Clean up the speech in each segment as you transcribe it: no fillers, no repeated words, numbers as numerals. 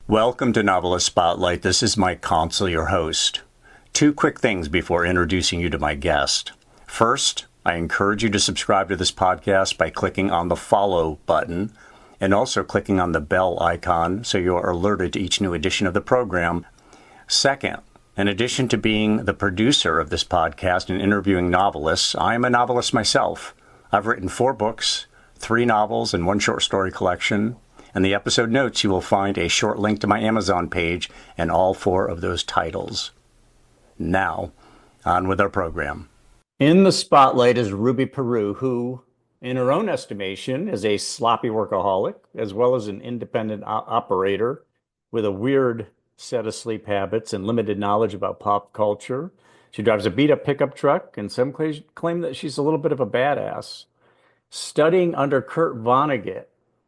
Welcome to Novelist Spotlight. This is Mike Consol, your host. Two quick things before introducing you to my guest. First, I encourage you to subscribe to this podcast by clicking on the follow button and also clicking on the bell icon so you are alerted to each new edition of the program. Second, in addition to being the producer of this podcast and interviewing novelists, I am a novelist myself. I've written 4 books, 3 novels, and 1 short story collection. In the episode notes, you will find a short link to my Amazon page and all 4 of those titles. Now, on with our program. In the spotlight is Ruby Peru, who, in her own estimation, is a sloppy workaholic, as well as an independent operator with a weird set of sleep habits and limited knowledge about pop culture. She drives a beat-up pickup truck, and some claim that she's a little bit of a badass. Studying under Kurt Vonnegut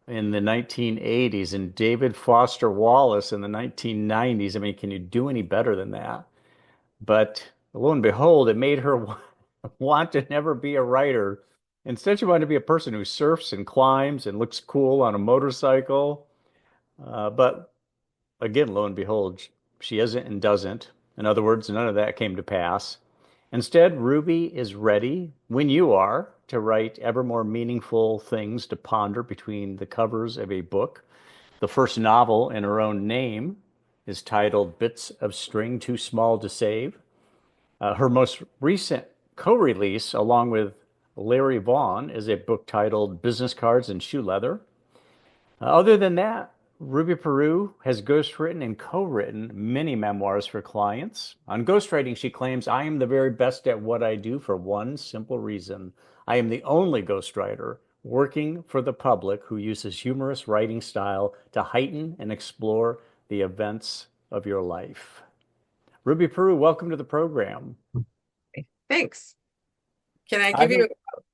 in the 1980s and David Foster Wallace in the 1990s. I mean, can you do any better than that? But lo and behold, it made her want to never be a writer. Instead, she wanted to be a person who surfs and climbs and looks cool on a motorcycle. But again, lo and behold, she isn't and doesn't. In other words, none of that came to pass. Instead, Ruby is ready, when you are, to write ever more meaningful things to ponder between the covers of a book. The first novel in her own name is titled Bits of String Too Small to Save. Her most recent co-release, along with Larry Vaughn, is a book titled Business Cards and Shoe Leather. Other than that, Ruby Peru has ghostwritten and co-written many memoirs for clients. On ghostwriting, she claims, "I am the very best at what I do for one simple reason. I am the only ghostwriter working for the public who uses humorous writing style to heighten and explore the events of your life." Ruby Peru, welcome to the program. Thanks. Can I give you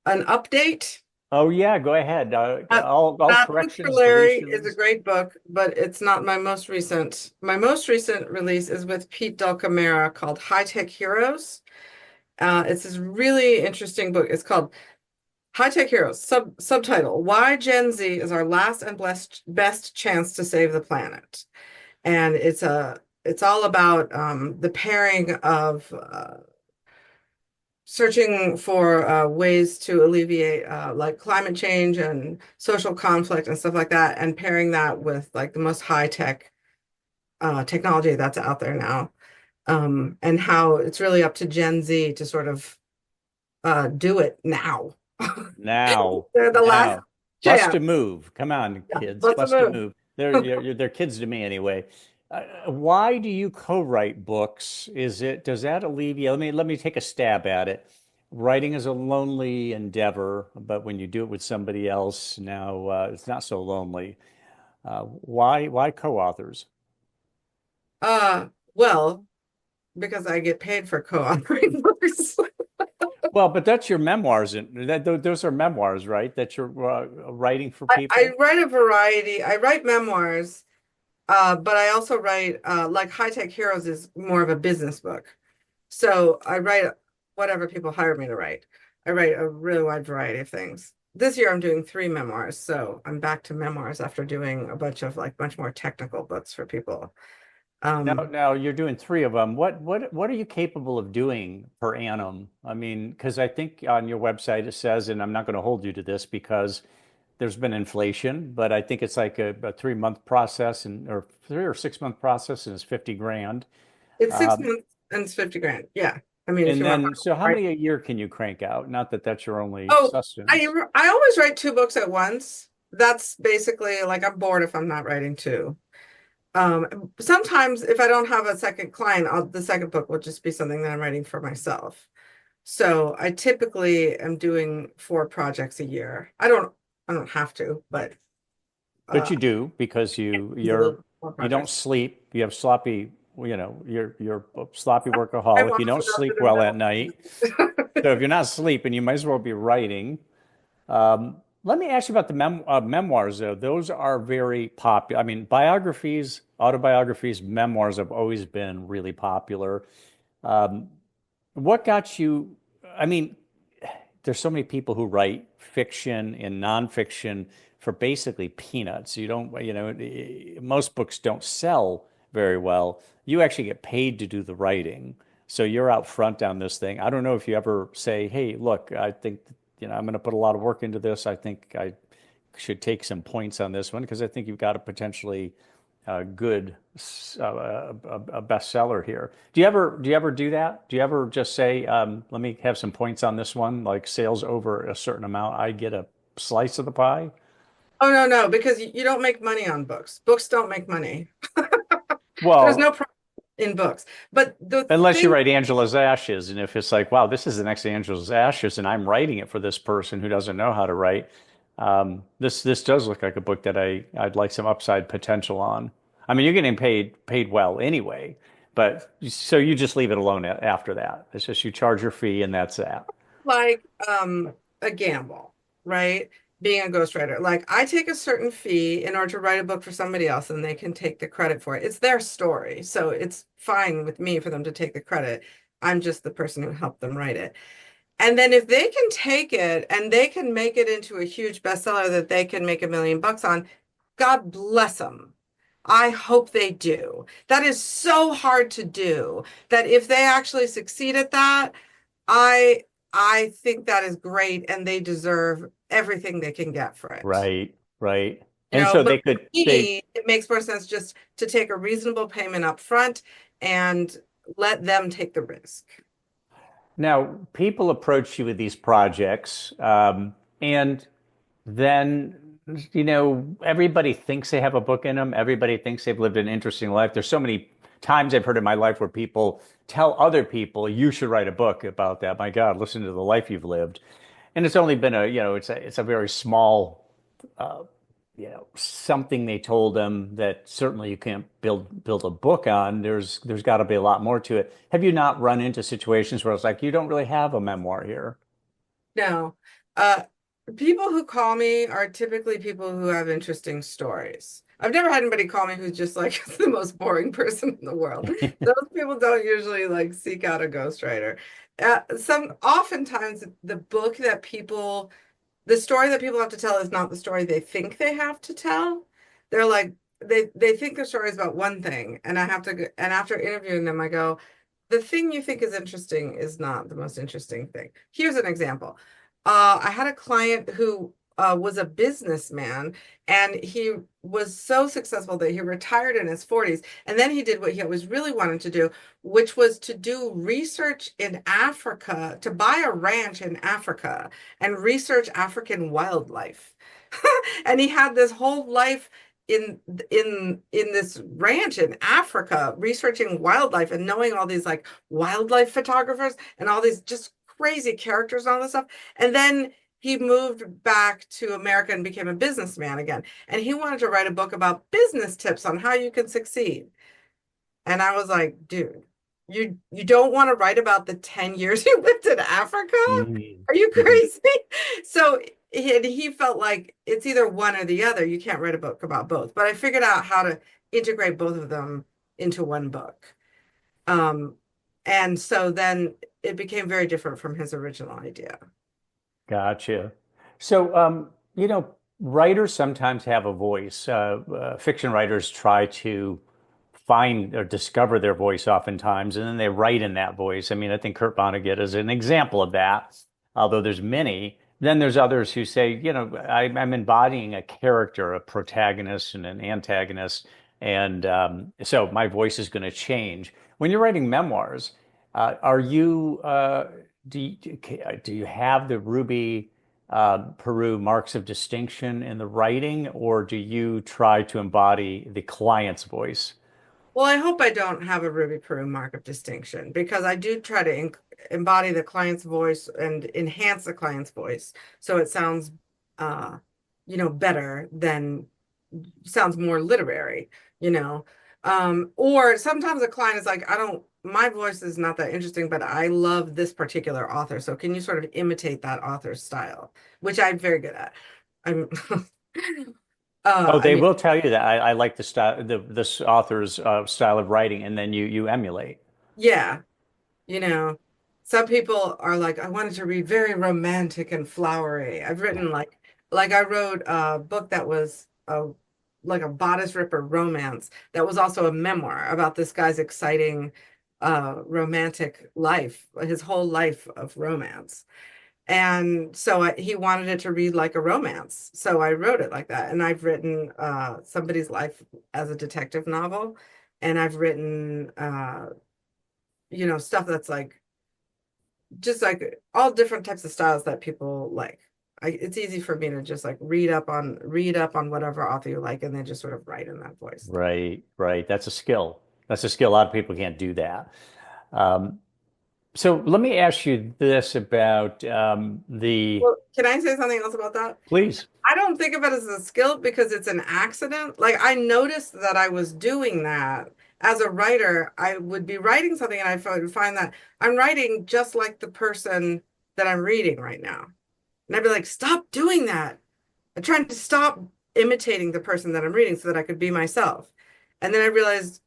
an update? Oh yeah, go ahead. All corrections. For Larry is a great book, but it's not my most recent. My most recent release is with Pete Del Camara called High Tech Heroes. It's this really interesting book. It's called High Tech Heroes. Subtitle: Why Gen Z is Our Last and Best Chance to Save the Planet. And it's all about the pairing of searching for ways to alleviate like climate change and social conflict and stuff like that, and pairing that with like the most high-tech technology that's out there now, and how it's really up to Gen Z to sort of do it now. Now. They're the last Bust a move. Come on, kids. Bust a move. They're kids to me anyway. Why do you co-write books? Does that alleviate? Let me take a stab at it. Writing is a lonely endeavor, but when you do it with somebody else, now it's not so lonely. Why co-authors? Well, because I get paid for co-authoring books. Well, but that's your memoirs, those are memoirs, right? That you're writing for people. I write a variety. I write memoirs. But I also write, like High Tech Heroes is more of a business book. So I write whatever people hire me to write. I write a really wide variety of things. This year I'm doing 3 memoirs. So I'm back to memoirs after doing a bunch of like much more technical books for people. Now you're doing 3 of them. What are you capable of doing per annum? I mean, because I think on your website it says, and I'm not going to hold you to this because there's been inflation, but I think it's like a 3-month process or 3 or 6-month process, and it's 50 grand. It's 6 months and it's 50 grand. Yeah. I mean, and then, so how many a year can you crank out? Not that that's your only sustenance. I always write 2 books at once. That's basically like, I'm bored if I'm not writing 2. Sometimes if I don't have a second client, the second book will just be something that I'm writing for myself. So I typically am doing 4 projects a year. I don't have to, but you do, because you don't sleep. You have sloppy, you're a sloppy workaholic. You don't sleep well at night. So if you're not sleeping, you might as well be writing. Let me ask you about the memoirs, though. Those are very popular. I mean, biographies, autobiographies, memoirs have always been really popular. What got you? I mean, there's so many people who write fiction and nonfiction for basically peanuts. You don't, most books don't sell very well. You actually get paid to do the writing. So you're out front on this thing. I don't know if you ever say, hey, look, I think, I'm going to put a lot of work into this. I think I should take some points on this one because I think you've got a potentially good a bestseller here. Do you ever do that? Do you ever just say, let me have some points on this one, like sales over a certain amount, I get a slice of the pie? Oh no, no, because you don't make money on books. Books don't make money. There's no Well, profit in books. But the unless you thing, write Angela's Ashes, and if it's like, wow, this is the next Angela's Ashes, and I'm writing it for this person who doesn't know how to write, this does look like a book that I'd like some upside potential on. I mean, you're getting paid well anyway, but so you just leave it alone after that. It's just you charge your fee, and that's that. like a gamble, right? Being a ghostwriter. Like I take a certain fee in order to write a book for somebody else and they can take the credit for it. It's their story. So it's fine with me for them to take the credit. I'm just the person who helped them write it. And then if they can take it and they can make it into a huge bestseller that they can make $1 million on, God bless them. I hope they do. That is so hard to do that if they actually succeed at that, I I think that is great and they deserve everything they can get for it. Right, right. And so But they for could they me, it makes more sense just to take a reasonable payment up front and let them take the risk. now people approach you with these projects, and then everybody thinks they have a book in them. Everybody thinks they've lived an interesting life. There's so many times I've heard in my life where people tell other people, you should write a book about that. My God, listen to the life you've lived. And it's only been it's a very small, something they told them that certainly you can't build a book on. There's got to be a lot more to it. Have you not run into situations where it's like, you don't really have a memoir here? No. Uh, People who call me are typically people who have interesting stories. I've never had anybody call me who's just like the most boring person in the world. Those people don't usually like seek out a ghostwriter. Oftentimes the story that people have to tell is not the story they think they have to tell. They're like they think their story is about one thing, and and after interviewing them, I go, the thing you think is interesting is not the most interesting thing. Here's an example. I had a client who was a businessman and he was so successful that he retired in his 40s. And then he did what he always really wanted to do, which was to do research in Africa, to buy a ranch in Africa and research African wildlife. And he had this whole life in this ranch in Africa researching wildlife and knowing all these like wildlife photographers and all these just crazy characters and all this stuff. And then he moved back to America and became a businessman again. And he wanted to write a book about business tips on how you can succeed. And I was like, dude, you don't want to write about the 10 years you lived in Africa? Mhm. Are you Mhm. crazy? So he felt like it's either one or the other. You can't write a book about both. But I figured out how to integrate both of them into one book. Um, and so then it became very different from his original idea. Gotcha. So, writers sometimes have a voice. Fiction writers try to find or discover their voice oftentimes, and then they write in that voice. I mean, I think Kurt Vonnegut is an example of that, although there's many. Then there's others who say, I'm embodying a character, a protagonist and an antagonist, and so my voice is going to change. When you're writing memoirs, are you do you have the Ruby Peru marks of distinction in the writing, or do you try to embody the client's voice? Well, I hope I don't have a Ruby Peru mark of distinction because I do try to embody the client's voice and enhance the client's voice so it sounds, uh, better than sounds more literary, you know. Or sometimes a client is like, my voice is not that interesting, but I love this particular author. So can you sort of imitate that author's style, which I'm very good at. I'm, Oh, I they mean, will tell you that I like the style, this author's style of writing, and then you emulate. yeah, you know, some people are like, I wanted to read very romantic and flowery. I've written like Like I wrote a book that was like a bodice ripper romance that was also a memoir about this guy's exciting romantic life, his whole life of romance. And so he wanted it to read like a romance. So I wrote it like that. And I've written somebody's life as a detective novel. And I've written stuff that's like just like all different types of styles that people like. It's easy for me to just like read up on whatever author you like and then just sort of write in that voice. Right, right. That's a skill. That's a skill. A lot of people can't do that. Um, so let me ask you this about the, Well, can I say something else about that? please. I don't think of it as a skill because it's an accident. Like I noticed that I was doing that as a writer. I would be writing something and I would find that I'm writing just like the person that I'm reading right now. And I'd be like, stop doing that. I'm trying to stop imitating the person that I'm reading so that I could be myself. And then I realized,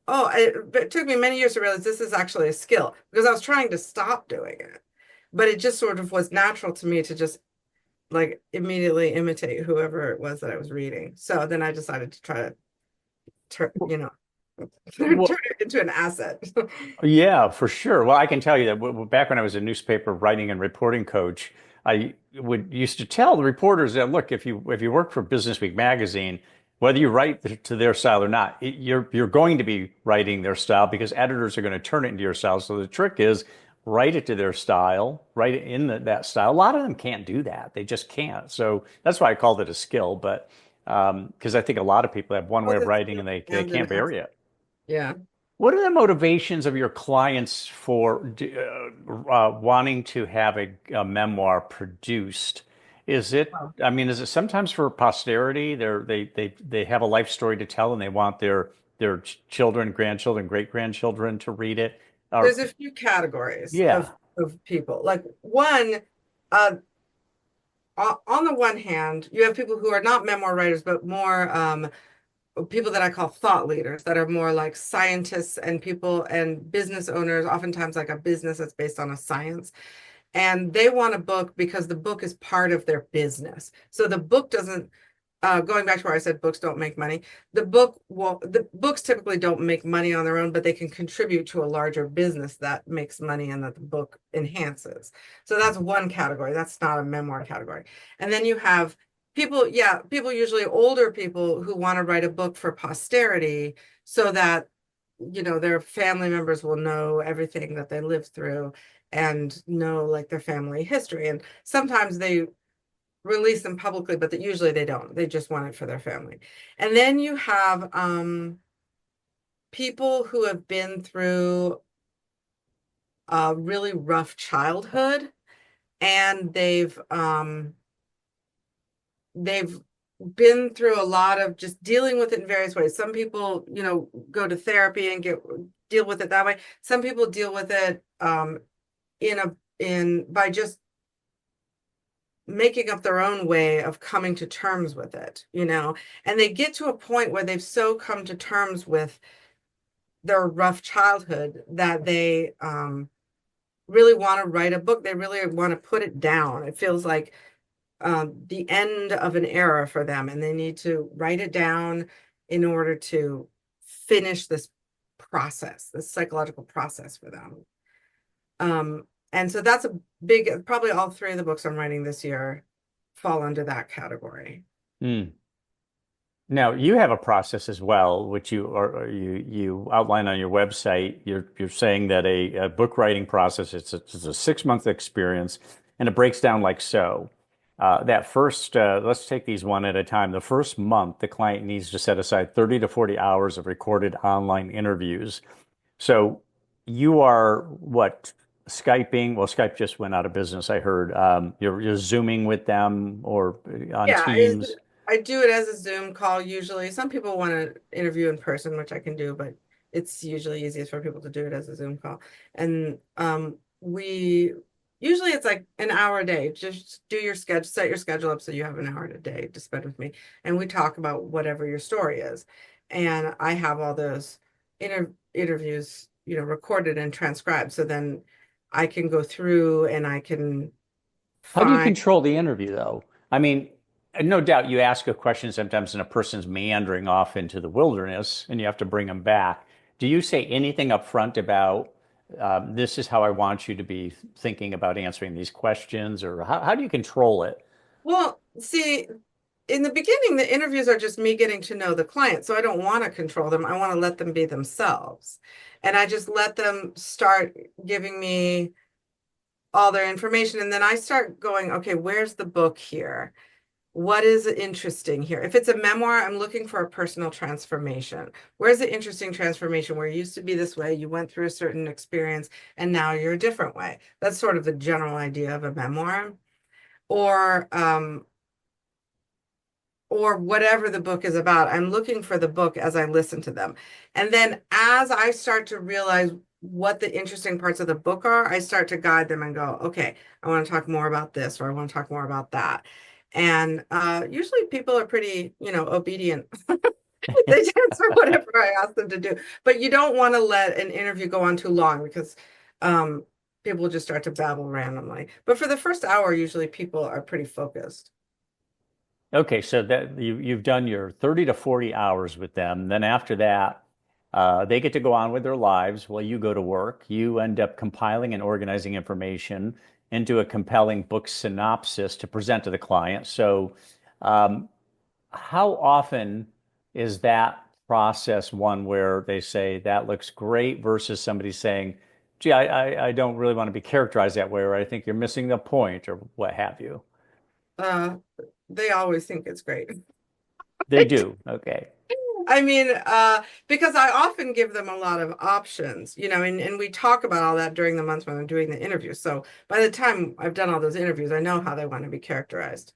oh, it took me many years to realize this is actually a skill because I was trying to stop doing it. But it just sort of was natural to me to just like immediately imitate whoever it was that I was reading. So then I decided to try to turn, turn Well, it into an asset. yeah, for sure. Well, I can tell you that back when I was a newspaper writing and reporting coach, I would used to tell the reporters that, look, if you work for Business Week magazine, whether you write to their style or not, you're going to be writing their style because editors are going to turn it into your style. So the trick is write it to their style, write it in that style. A lot of them can't do that; they just can't. So that's why I called it a skill. But because I think a lot of people have one way Both of a writing skill and they and an can't vary asset. it. Yeah. What are the motivations of your clients for wanting to have a memoir produced? Is it, Well, I mean, is it sometimes for posterity? They have a life story to tell and they want their children, grandchildren, great grandchildren to read it. Or there's a few categories yeah, of people. Like one, uh, on the one hand, you have people who are not memoir writers, but more people that I call thought leaders that are more like scientists and people and business owners, oftentimes like a business that's based on a science. And they want a book because the book is part of their business. So the book doesn't, going back to where I said books don't make money, the books typically don't make money on their own, but they can contribute to a larger business that makes money and that the book enhances. So that's one category. That's not a memoir category. And then you have people, yeah, people usually older people who want to write a book for posterity so that their family members will know everything that they lived through and know like their family history. And sometimes they release them publicly, but usually they don't. They just want it for their family. And then you have people who have been through a really rough childhood and they've been through a lot of just dealing with it in various ways. Some people, go to therapy and deal with it that way. Some people deal with it in by just making up their own way of coming to terms with it, and they get to a point where they've so come to terms with their rough childhood that they really want to write a book. They really want to put it down. It feels like the end of an era for them, and they need to write it down in order to finish this process, this psychological process for them. And so that's a big, probably all three of the books I'm writing this year fall under that category. mm. Now you have a process as well, which you outline on your website. You're saying that a book writing process it's a 6 month experience, and it breaks down like so. That first, let's take these one at a time. The first month, the client needs to set aside 30 to 40 hours of recorded online interviews. So you are what? Skyping? Well, Skype just went out of business, I heard. You're Zooming with them or on Yeah, Teams. I do it as a Zoom call usually. Some people want to interview in person, which I can do, but it's usually easiest for people to do it as a Zoom call. And we usually it's like an hour a day. Just do your schedule, set your schedule up so you have an hour a day to spend with me. And we talk about whatever your story is. And I have all those interviews, recorded and transcribed. So then I can go through and I can How do you find. control the interview though? I mean, no doubt you ask a question sometimes and a person's meandering off into the wilderness and you have to bring them back. Do you say anything up front about this is how I want you to be thinking about answering these questions, or how do you control it? Well, see, in the beginning, the interviews are just me getting to know the client. So I don't want to control them. I want to let them be themselves. And I just let them start giving me all their information. And then I start going, okay, where's the book here? What is interesting here? If it's a memoir, I'm looking for a personal transformation. Where's the interesting transformation where you used to be this way, you went through a certain experience, and now you're a different way? That's sort of the general idea of a memoir. Or or whatever the book is about. I'm looking for the book as I listen to them. And then as I start to realize what the interesting parts of the book are, I start to guide them and go, okay, I want to talk more about this, or I want to talk more about that. And usually people are pretty, obedient. They answer whatever I ask them to do. But you don't want to let an interview go on too long because um, people just start to babble randomly. But for the first hour, usually people are pretty focused. Okay, so that you've done your 30 to 40 hours with them. Then after that, they get to go on with their lives while you go to work. You end up compiling and organizing information into a compelling book synopsis to present to the client. So, um, how often is that process one where they say that looks great versus somebody saying, gee, I don't really want to be characterized that way, or I think you're missing the point, or what have you? Uh, they always think it's great. They do. Okay. I mean, because I often give them a lot of options, and we talk about all that during the months when I'm doing the interview. So by the time I've done all those interviews, I know how they want to be characterized.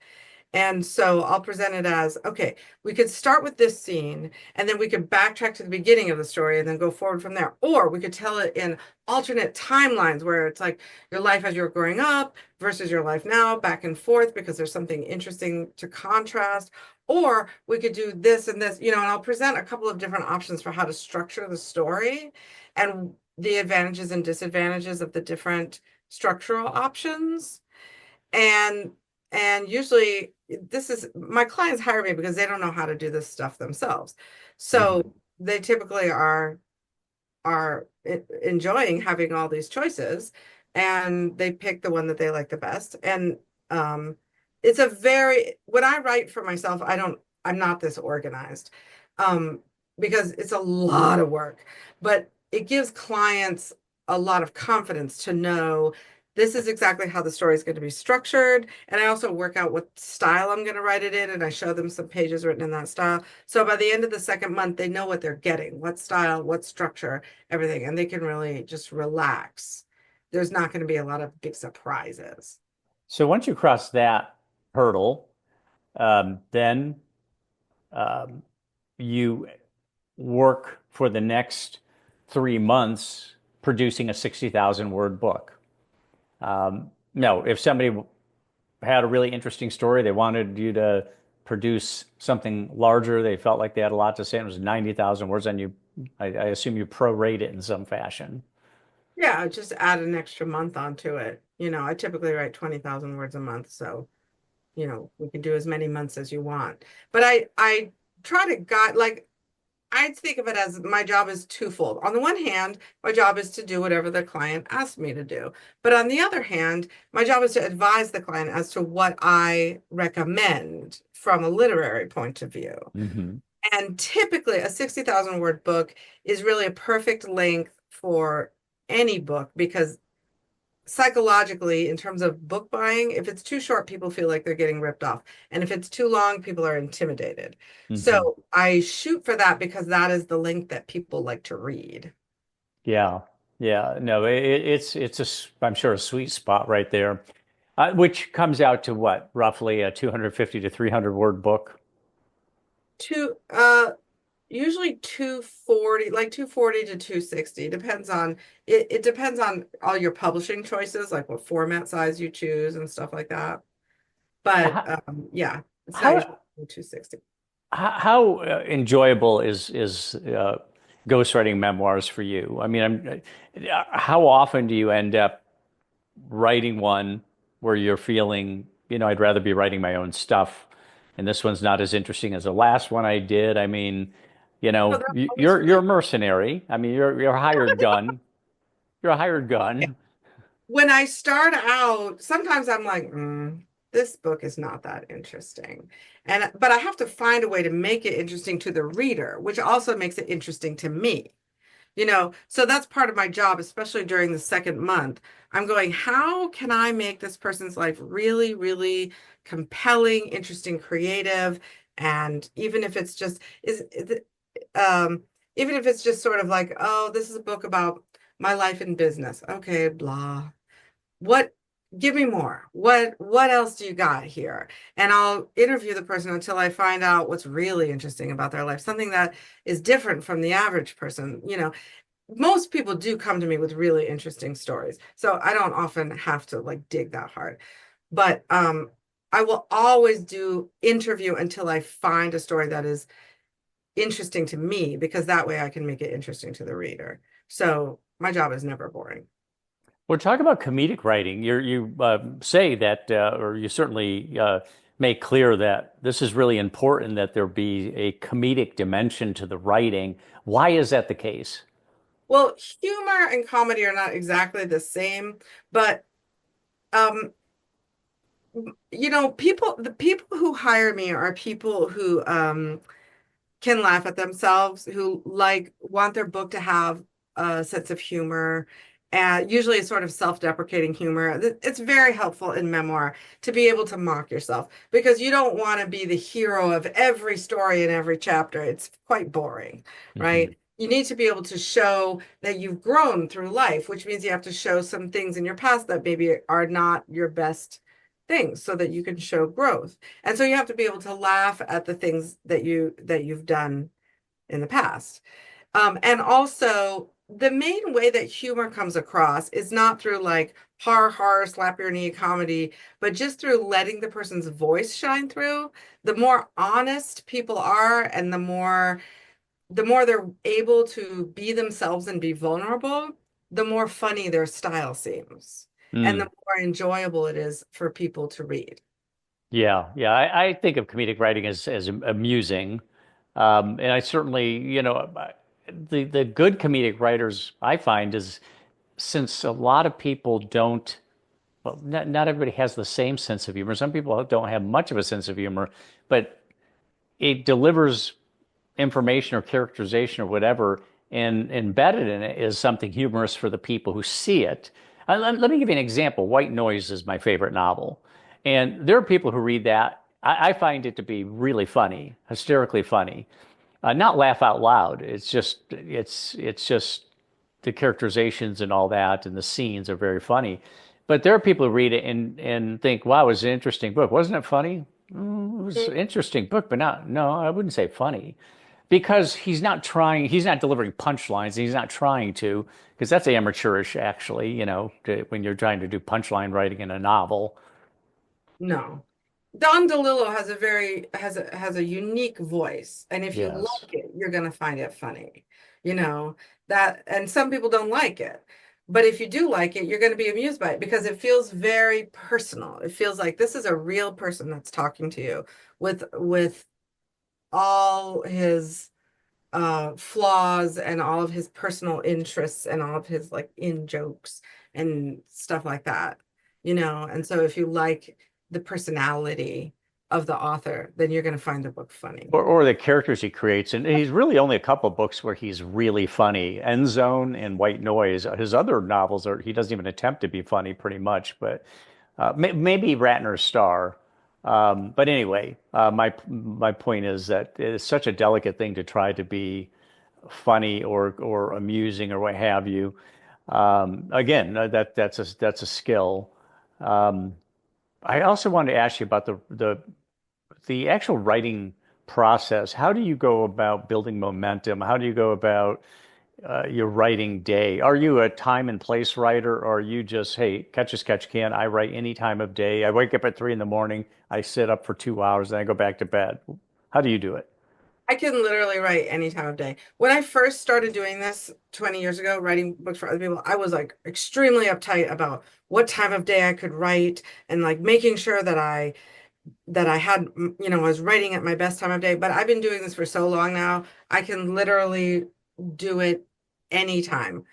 And so I'll present it as, okay, we could start with this scene and then we could backtrack to the beginning of the story and then go forward from there. Or we could tell it in alternate timelines where it's like your life as you're growing up versus your life now, back and forth, because there's something interesting to contrast. Or we could do this and this, and I'll present a couple of different options for how to structure the story and the advantages and disadvantages of the different structural options. And usually this is my clients hire me because they don't know how to do this stuff themselves. Mhm. So they typically are enjoying having all these choices and they pick the one that they like the best. And it's a very when I write for myself, I'm not this organized. Um, because it's a lot of work, but it gives clients a lot of confidence to know this is exactly how the story is going to be structured. And I also work out what style I'm going to write it in, and I show them some pages written in that style. So by the end of the second month, they know what they're getting, what style, what structure, everything, and they can really just relax. There's not going to be a lot of big surprises. So once you cross that hurdle, then um, you work for the next 3 months producing a 60,000 word book. No, if somebody had a really interesting story, they wanted you to produce something larger, they felt like they had a lot to say, and it was 90,000 words, and I assume you prorate it in some fashion. Yeah, just add an extra month onto it. I typically write 20,000 words a month, so we can do as many months as you want. But I try to guide like I think of it as my job is twofold. On the one hand, my job is to do whatever the client asks me to do. But on the other hand, my job is to advise the client as to what I recommend from a literary point of view. Hmm. And typically, a 60,000 word book is really a perfect length for any book because psychologically, in terms of book buying, if it's too short, people feel like they're getting ripped off. And if it's too long, people are intimidated. Hmm. So I shoot for that because that is the length that people like to read. Yeah, yeah. No, it's I'm sure a sweet spot right there, which comes out to what, roughly a 250 to 300 word book. Two, usually 240, like 240 to 260, depends on it depends on all your publishing choices, like what format size you choose and stuff like that. But How yeah, it's not usually how 260. how enjoyable is ghostwriting memoirs for you? I mean, how often do you end up writing one where you're feeling I'd rather be writing my own stuff. And this one's not as interesting as the last one I did. I mean, So that's always you're really a mercenary. I mean, you're a hired gun. You're a hired gun. when I start out, sometimes I'm like, this book is not that interesting. But I have to find a way to make it interesting to the reader, which also makes it interesting to me. So that's part of my job, especially during the second month. I'm going, how can I make this person's life really, really compelling, interesting, creative? And even if it's just even if it's just sort of like, oh, this is a book about my life in business. Okay, blah. What Give me more. What else do you got here? And I'll interview the person until I find out what's really interesting about their life, something that is different from the average person. Most people do come to me with really interesting stories. So I don't often have to like dig that hard. But I will always do interview until I find a story that is interesting to me, because that way I can make it interesting to the reader. So my job is never boring. We're talking about comedic writing. You say that, or you certainly make clear that this is really important that there be a comedic dimension to the writing. Why is that the case? Well, humor and comedy are not exactly the same, but um, the people who hire me are people who can laugh at themselves, who like want their book to have a sense of humor, and usually a sort of self-deprecating humor. It's very helpful in memoir to be able to mock yourself, because you don't want to be the hero of every story in every chapter. It's quite boring, Hmm. right? You need to be able to show that you've grown through life, which means you have to show some things in your past that maybe are not your best things, so that you can show growth. And so you have to be able to laugh at the things that you've done in the past. And also, the main way that humor comes across is not through like har har slap your knee comedy, but just through letting the person's voice shine through. The more honest people are, and the more they're able to be themselves and be vulnerable, the more funny their style seems, and the Mm. more enjoyable it is for people to read. Yeah, yeah. I think of comedic writing as amusing, and I certainly, the good comedic writers I find is since a lot of people don't. Well, not everybody has the same sense of humor. Some people don't have much of a sense of humor, but it delivers information or characterization or whatever, and embedded in it is something humorous for the people who see it. Let me give you an example. White Noise is my favorite novel. And there are people who read that. I find it to be really funny, hysterically funny. Not laugh out loud. It's just the characterizations and all that, and the scenes are very funny. But there are people who read it and think, "Wow, it was an interesting book. Wasn't it funny? It was an interesting book, but not. No, I wouldn't say funny." Because he's not trying, he's not delivering punchlines, he's not trying to, because that's amateurish, actually, when you're trying to do punchline writing in a novel. No. Don DeLillo has a unique voice, and if you Yes. like it, you're gonna find it funny. You know that, and some people don't like it, but if you do like it, you're gonna be amused by it, because it feels very personal. It feels like this is a real person that's talking to you with all his flaws and all of his personal interests and all of his like in jokes and stuff like that. And so if you like the personality of the author, then you're going to find the book funny. Or the characters he creates. And he's really only a couple of books where he's really funny. End Zone and White Noise. His other novels are, he doesn't even attempt to be funny pretty much, but maybe Ratner's Star. But anyway, my point is that it's such a delicate thing to try to be funny or amusing or what have you. Again, that's a skill. Um, I also wanted to ask you about the actual writing process. How do you go about building momentum? How do you go about your writing day? Are you a time and place writer, or are you just, hey, catch as catch can? I write any time of day. I wake up at 3 in the morning. I sit up for 2 hours, then I go back to bed. How do you do it? I can literally write any time of day. When I first started doing this 20 years ago, writing books for other people, I was like extremely uptight about what time of day I could write and like making sure that I had, I was writing at my best time of day. But I've been doing this for so long now, I can literally do it anytime.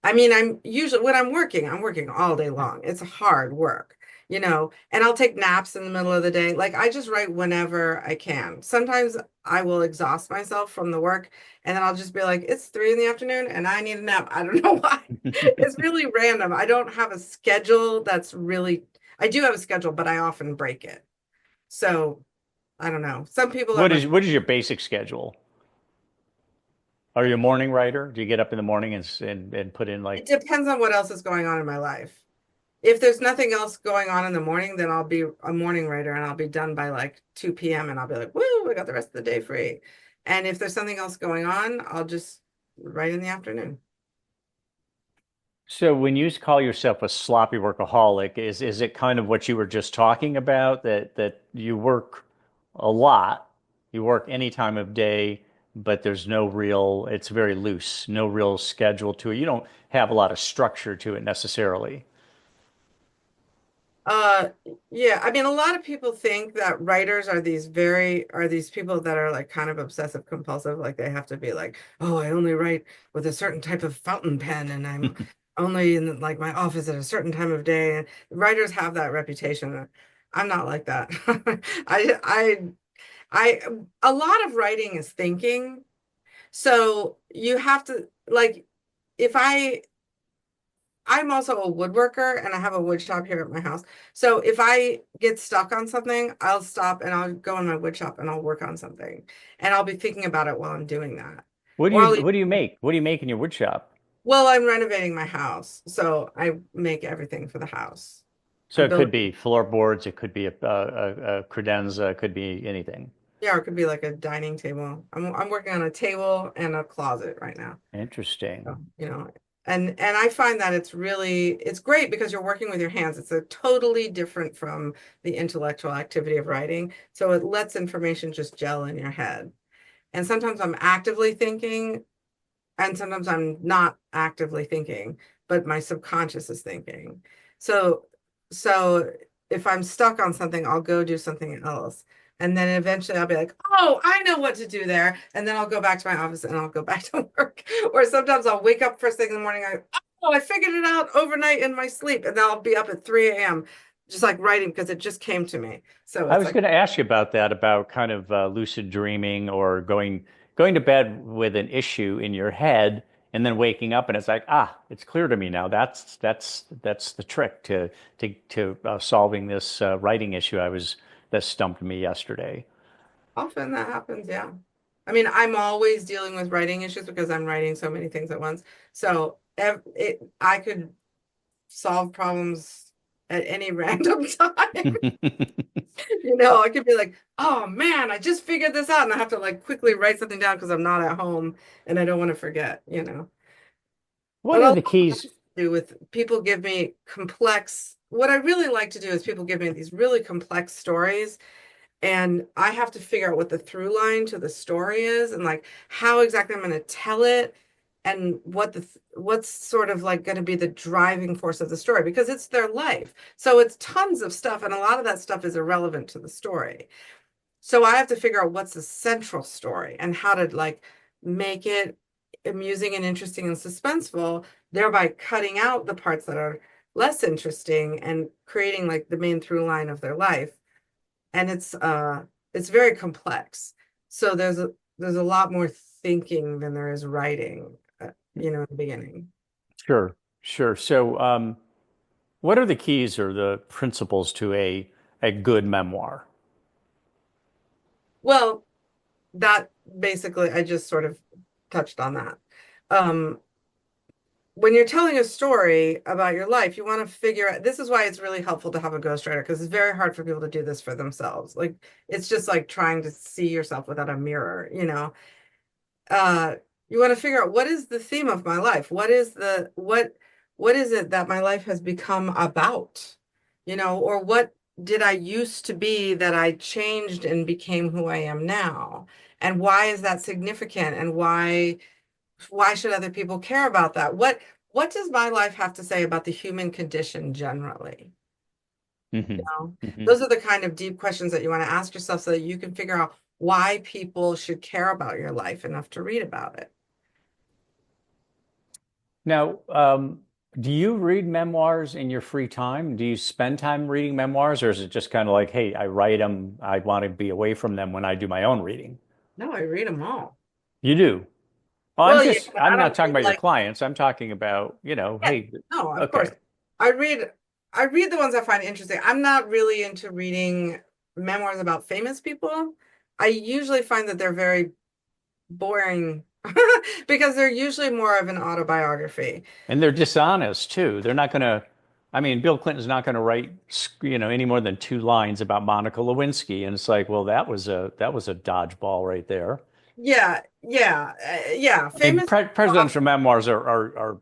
I mean, I'm usually when I'm working all day long. It's hard work, and I'll take naps in the middle of the day. Like I just write whenever I can. Sometimes I will exhaust myself from the work and then I'll just be like, it's 3 in the afternoon and I need a nap. I don't know why. It's really random. I don't have a schedule I do have a schedule, but I often break it. So I don't know. Some people are What is your basic schedule? Are you a morning writer? Do you get up in the morning and put in it like depends on what else is going on in my life. If there's nothing else going on in the morning, then I'll be a morning writer and I'll be done by like 2 p.m. and I'll be like, woo, I got the rest of the day free. And if there's something else going on, I'll just write in the afternoon. so when you call yourself a sloppy workaholic, is it kind of what you were just talking about that you work a lot, you work any time of day, but there's no real, it's very loose, no real schedule to it. You don't have a lot of structure to it necessarily. Uh, yeah, I mean, a lot of people think that writers are these people that are like kind of obsessive compulsive, like they have to be like, oh, I only write with a certain type of fountain pen and I'm only in like my office at a certain time of day. And writers have that reputation. I'm not like that. I, I, I, a lot of writing is thinking. So you have to like, if I'm also a woodworker and I have a wood shop here at my house. So if I get stuck on something, I'll stop and I'll go in my wood shop and I'll work on something. And I'll be thinking about it while I'm doing that. Or What do you make? What do you make in your wood shop? well, I'm renovating my house. So I make everything for the house. So I'm it could building, be floorboards, it could be a credenza, it could be anything. yeah, or it could be like a dining table. I'm working on a table and a closet right now. So, Interesting. and I find that it's great because you're working with your hands. It's a totally different from the intellectual activity of writing. So it lets information just gel in your head. And sometimes I'm actively thinking, and sometimes I'm not actively thinking, but my subconscious is thinking. So so if I'm stuck on something, I'll go do something else. And then eventually I'll be like, oh, I know what to do there. And then I'll go back to my office and I'll go back to work. Or sometimes I'll wake up first thing in the morning. I figured it out overnight in my sleep. And then I'll be up at 3 a.m. just like writing because it just came to me. So I it's was like going to ask you about that, about kind of lucid dreaming or going to bed with an issue in your head and then waking up and it's like, ah, it's clear to me now. That's the trick to solving this writing issue that stumped me yesterday. often that happens. Yeah. I mean, I'm always dealing with writing issues because I'm writing so many things at once. So I could solve problems at any random time. I could be like, oh man, I just figured this out. And I have to like quickly write something down because I'm not at home and I don't want to forget. What But a are lot the keys? to do with people give me what I really like to do is people give me these really complex stories and I have to figure out what the through line to the story is and like how exactly I'm going to tell it and what's sort of like going to be the driving force of the story because it's their life. So it's tons of stuff and a lot of that stuff is irrelevant to the story. So I have to figure out what's the central story and how to like make it amusing and interesting and suspenseful, thereby cutting out the parts that are less interesting and creating like the main through line of their life. And it's very complex. So there's a lot more thinking than there is writing, in the beginning. Sure, sure. So, what are the keys or the principles to a good memoir? Well, that basically I just sort of touched on that. Um, when you're telling a story about your life, you want to figure out this is why it's really helpful to have a ghostwriter because it's very hard for people to do this for themselves. Like it's just like trying to see yourself without a mirror. Uh, you want to figure out what is the theme of my life? What is it that my life has become about? Or what did I used to be that I changed and became who I am now? And why is that significant? And why should other people care about that? What does my life have to say about the human condition generally? You know, those are the kind of deep questions that you want to ask yourself so that you can figure out why people should care about your life enough to read about it. Now, do you read memoirs in your free time? Do you spend time reading memoirs, or is it just kind of like, hey, I write them, I want to be away from them when I do my own reading? No, I read them all. You do. Well, Well, yeah, but I'm I not don't talking read about your like, clients. I'm talking about, yeah, hey, no, of course. okay. I read I read the ones I find interesting. I'm not really into reading memoirs about famous people. I usually find that they're very boring because they're usually more of an autobiography. And they're dishonest too. They're not going to, I mean, Bill Clinton's not going to write, any more than 2 lines about Monica Lewinsky. And it's like, well, that was a dodgeball right there. Yeah, yeah, yeah. I mean, Famous people, presidential memoirs are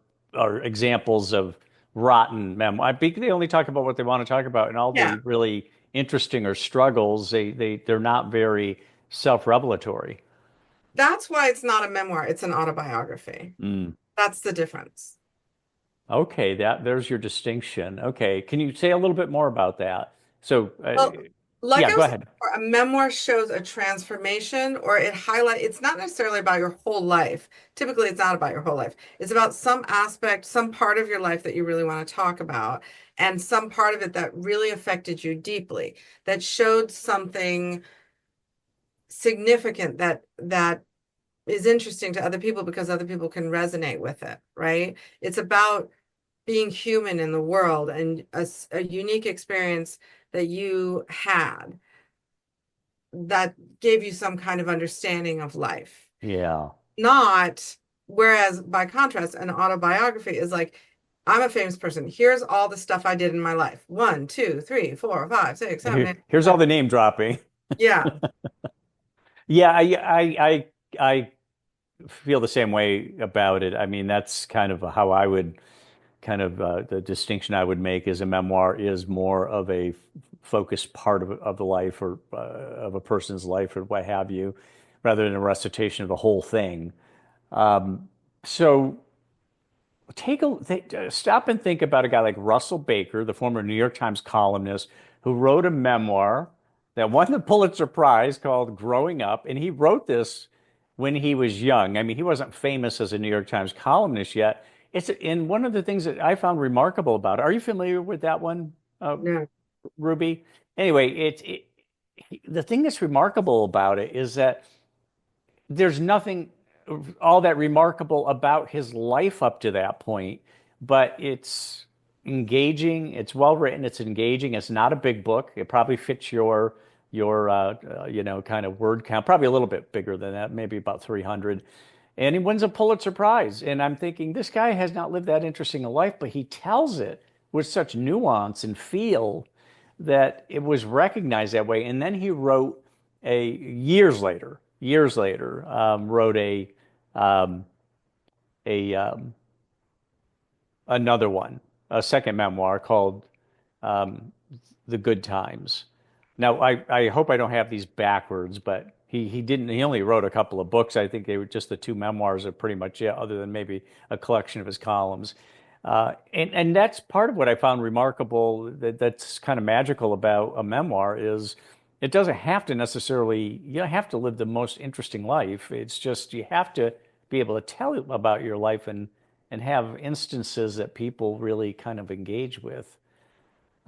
examples of rotten memoir. They only talk about what they want to talk about, and all yeah. the really interesting or struggles, they're not very self-revelatory. That's why it's not a memoir, it's an autobiography. Mm. That's the difference. Okay, there's your distinction. Okay, can you say a little bit more about that? So, Well, like yeah, I go was ahead. before, a memoir shows a transformation or it's not necessarily about your whole life. Typically, it's not about your whole life. It's about some aspect, some part of your life that you really want to talk about, and some part of it that really affected you deeply, that showed something significant that is interesting to other people because other people can resonate with it, right? It's about being human in the world and a unique experience that you had that gave you some kind of understanding of life. Yeah. Not, whereas by contrast, an autobiography is like, I'm a famous person. Here's all the stuff I did in my life. 1, 2, 3, 4, 5, 6, 7, 8, Here's all 9. the name dropping. Yeah. Yeah, I feel the same way about it. I mean, that's kind of how I would the distinction I would make is a memoir is more of a focused part of the life or of a person's life or what have you, rather than a recitation of the whole thing. So stop and think about a guy like Russell Baker, the former New York Times columnist, who wrote a memoir that won the Pulitzer Prize called Growing Up. And he wrote this when he was young. I mean, he wasn't famous as a New York Times columnist yet. And one of the things that I found remarkable about it, are you familiar with that one, No. Ruby? Anyway, the thing that's remarkable about it is that there's nothing all that remarkable about his life up to that point, but it's engaging, it's well written, it's engaging, it's not a big book. It probably fits your kind of word count, probably a little bit bigger than that, maybe about 300. And he wins a Pulitzer Prize. And I'm thinking, this guy has not lived that interesting a life, but he tells it with such nuance and feel that it was recognized that way. And then he wrote years later, wrote um, a another one, a second memoir called um, The Good Times. Now, I hope I don't have these backwards, but he didn't. He only wrote a couple of books. I think they were just the 2 memoirs are pretty much it, other than maybe a collection of his columns. And that's part of what I found remarkable. That's kind of magical about a memoir is it doesn't have to necessarily. You don't have to live the most interesting life. It's just you have to be able to tell about your life and have instances that people really kind of engage with.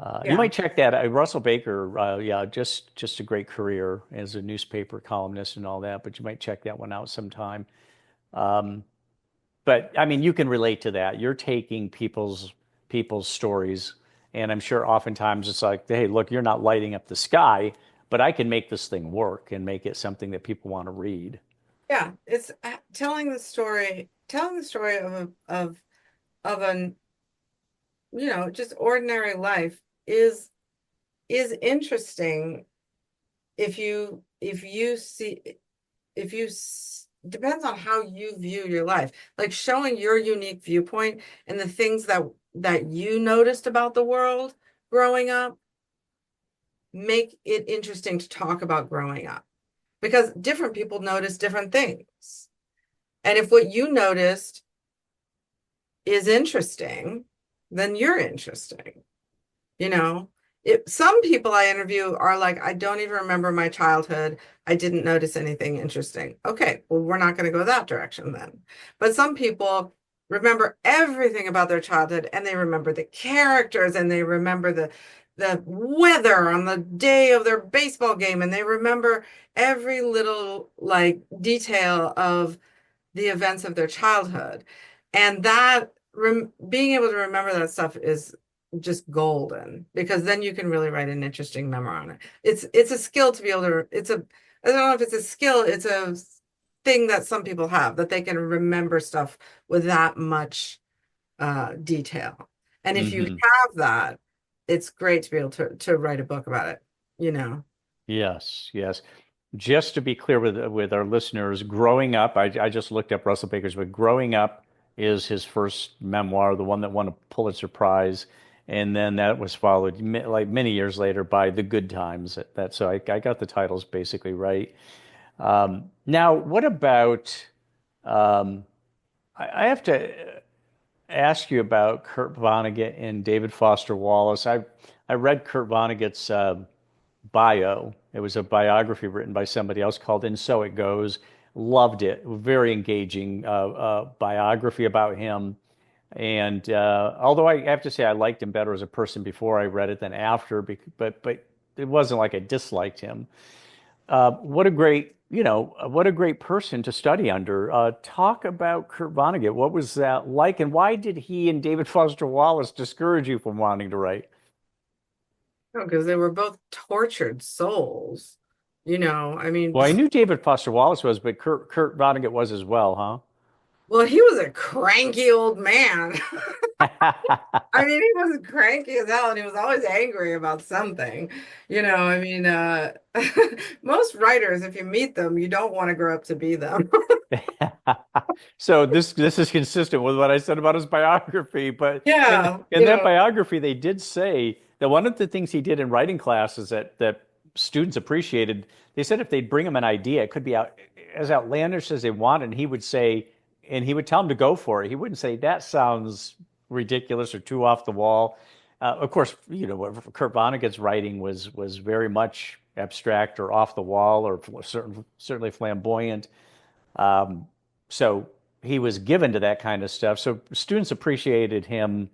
You Yeah. might check that. Russell Baker, yeah, just a great career as a newspaper columnist and all that. But you might check that one out sometime. Um, but I mean, you can relate to that. You're taking people's stories, and I'm sure oftentimes it's like, hey, look, you're not lighting up the sky, but I can make this thing work and make it something that people want to read. Yeah. It's telling the story of an, just ordinary life is interesting if you see if you depends on how you view your life, like showing your unique viewpoint and the things that you noticed about the world growing up make it interesting to talk about growing up. because different people notice different things. And if what you noticed is interesting, then you're interesting. You know, some people I interview are like, I don't even remember my childhood. I didn't notice anything interesting. Okay, well, we're not going to go that direction then. But some people remember everything about their childhood, and they remember the characters, and they remember the weather on the day of their baseball game, and they remember every little like detail of the events of their childhood. And that being able to remember that stuff is just golden, because then you can really write an interesting memoir on it. It's a skill to be able to, I don't know if it's a skill, it's a thing that some people have, that they can remember stuff with that much detail. And if you have that, it's great to be able to write a book about it, you know. Yes, yes. Just to be clear with our listeners, Growing Up, I just looked up Russell Baker's book. Growing Up is his first memoir, the one that won a Pulitzer Prize, and then that was followed like many years later by The Good Times. So I got the titles basically right. Now, what about? I have to ask you about Kurt Vonnegut and David Foster Wallace. I read Kurt Vonnegut's bio. It was a biography written by somebody else called And So It Goes. Loved it. Very engaging biography about him. And although I have to say I liked him better as a person before I read it than after, but it wasn't like I disliked him. What a great, what a great person to study under. Talk about Kurt Vonnegut. What was that like, and why did he and David Foster Wallace discourage you from wanting to write? Because they were both tortured souls, I mean, Well, I knew David Foster Wallace was, but Kurt Vonnegut was as well, well, he was a cranky old man. huh? I mean, he was cranky as hell, and he was always angry about something. I mean, most writers, if you meet them, you don't want to grow up to be them. So this is consistent with what I said about his biography, but Yeah, in that biography, they did say that one of the things he did in writing classes that students appreciated, they said if they'd bring him an idea, it could be as outlandish as they wanted, and he would say, and he would tell them to go for it. He wouldn't say that sounds ridiculous or too off the wall. Of course, Kurt Vonnegut's writing was very much abstract or off the wall or certainly flamboyant. Um, so he was given to that kind of stuff. So students appreciated him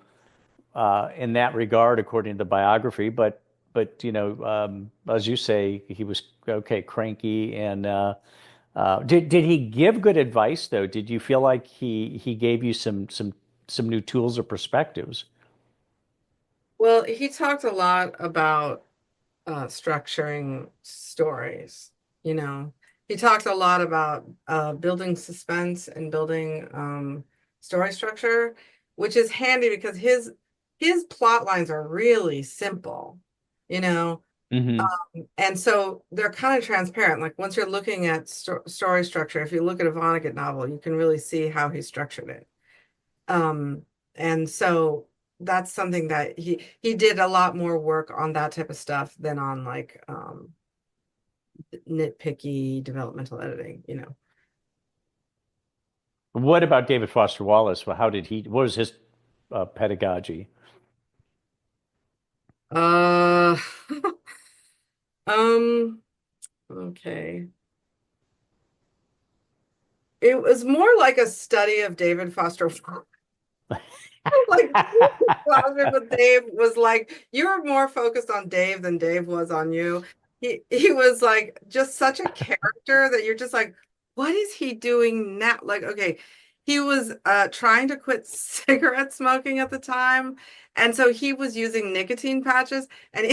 in that regard, according to the biography. But as you say, he was okay, cranky. And did he give good advice though? Did you feel like he gave you some new tools or perspectives? well, he talked a lot about structuring stories. You know, he talked a lot about building suspense and building story structure, which is handy because his plot lines are really simple, you know, Hmm. and so they're kind of transparent. Like once you're looking at story structure, if you look at a Vonnegut novel, you can really see how he structured it. Um, and so that's something that he did a lot more work on that type of stuff than on like nitpicky developmental editing. What about David Foster Wallace? Well, what was his pedagogy? Uh, um, okay. It was more like a study of David Foster Wallace. Like with Dave was like you were more focused on Dave than Dave was on you. He was like just such a character that you're just like, what is he doing now? Like, okay, he was trying to quit cigarette smoking at the time, and so he was using nicotine patches, and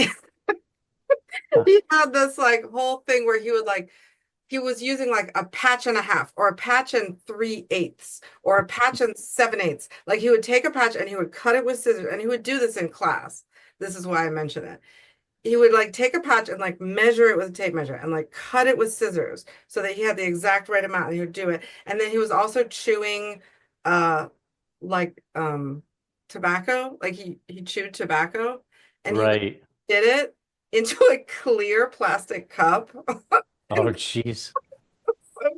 he had this like whole thing where he was using like a patch and a half or a patch and 3/8 or a patch and 7/8. Like he would take a patch and he would cut it with scissors, and he would do this in class. This is why I mention it. He would like take a patch and like measure it with a tape measure and like cut it with scissors so that he had the exact right amount, and he would do it. And then he was also chewing uh like tobacco. Like he chewed tobacco, and he Right. did it into a clear plastic cup. Oh, jeez. So